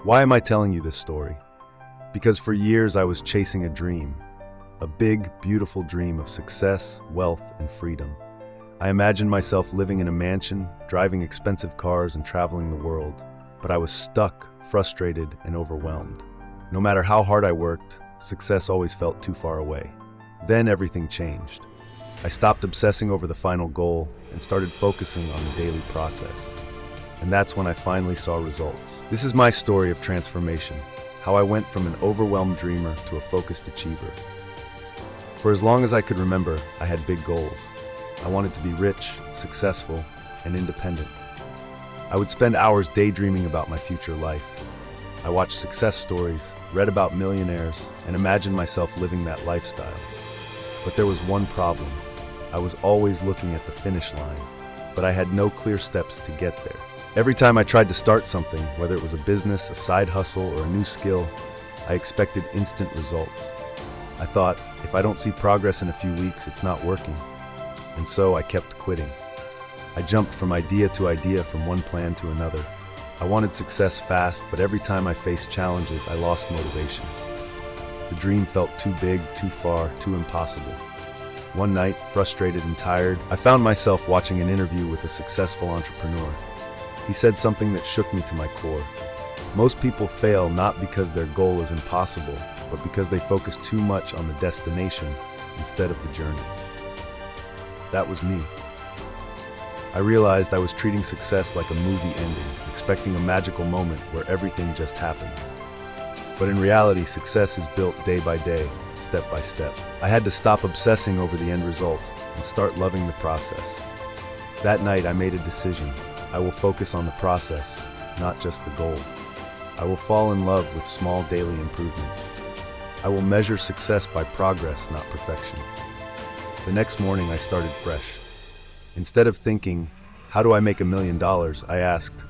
Why am I telling you this story? Because for years I was chasing a dream. A big, beautiful dream of success, wealth, and freedom. I imagined myself living in a mansion, driving expensive cars, and traveling the world. But I was stuck, frustrated, and overwhelmed. No matter how hard I worked, success always felt too far away. Then everything changed. I stopped obsessing over the final goal and started focusing on the daily process. And that's when I finally saw results. This is my story of transformation, how I went from an overwhelmed dreamer to a focused achiever. For as long as I could remember, I had big goals. I wanted to be rich, successful, and independent. I would spend hours daydreaming about my future life. I watched success stories, read about millionaires, and imagined myself living that lifestyle. But there was one problem. I was always looking at the finish line, but I had no clear steps to get there. Every time I tried to start something, whether it was a business, a side hustle, or a new skill, I expected instant results. I thought, if I don't see progress in a few weeks, it's not working. And so I kept quitting. I jumped from idea to idea, from one plan to another. I wanted success fast, but every time I faced challenges, I lost motivation. The dream felt too big, too far, too impossible. One night, frustrated and tired, I found myself watching an interview with a successful entrepreneur. He said something that shook me to my core. Most people fail not because their goal is impossible, but because they focus too much on the destination instead of the journey. That was me. I realized I was treating success like a movie ending, expecting a magical moment where everything just happens. But in reality, success is built day by day, step by step. I had to stop obsessing over the end result and start loving the process. That night, I made a decision. I will focus on the process, not just the goal. I will fall in love with small daily improvements. I will measure success by progress, not perfection. The next morning, I started fresh. Instead of thinking, how do I make $1 million, I asked,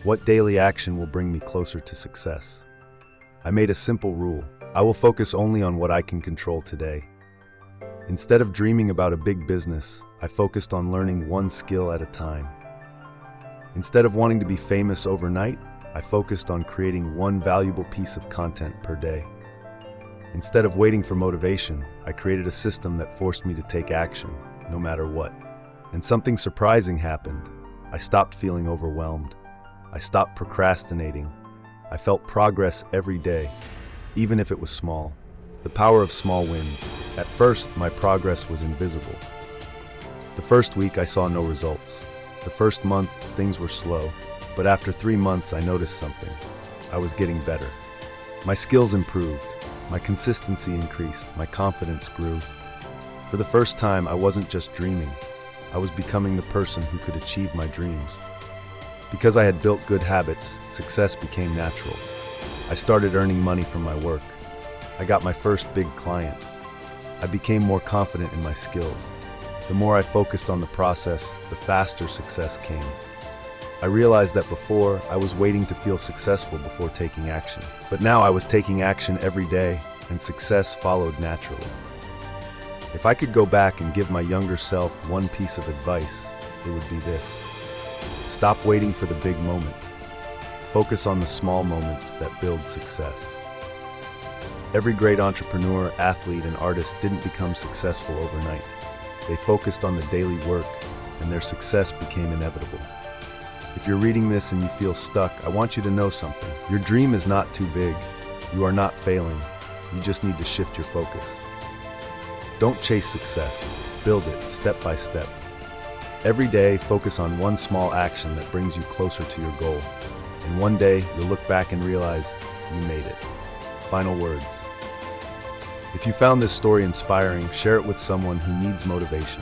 what daily action will bring me closer to success? I made a simple rule. I will focus only on what I can control today. Instead of dreaming about a big business, I focused on learning one skill at a time. Instead of wanting to be famous overnight, I focused on creating one valuable piece of content per day. Instead of waiting for motivation, I created a system that forced me to take action, no matter what. And something surprising happened. I stopped feeling overwhelmed. I stopped procrastinating. I felt progress every day, even if it was small. The power of small wins. At first, my progress was invisible. The first week, I saw no results. The first month, things were slow. But after 3 months, I noticed something. I was getting better. My skills improved. My consistency increased. My confidence grew. For the first time, I wasn't just dreaming. I was becoming the person who could achieve my dreams. Because I had built good habits, success became natural. I started earning money from my work. I got my first big client. I became more confident in my skills. The more I focused on the process, the faster success came. I realized that before, I was waiting to feel successful before taking action. But now I was taking action every day, and success followed naturally. If I could go back and give my younger self one piece of advice, it would be this. Stop waiting for the big moment. Focus on the small moments that build success. Every great entrepreneur, athlete, and artist didn't become successful overnight. They focused on the daily work, and their success became inevitable. If you're reading this and you feel stuck, I want you to know something. Your dream is not too big. You are not failing. You just need to shift your focus. Don't chase success. Build it step by step. Every day, focus on one small action that brings you closer to your goal. And one day, you'll look back and realize you made it. Final words. If you found this story inspiring, share it with someone who needs motivation.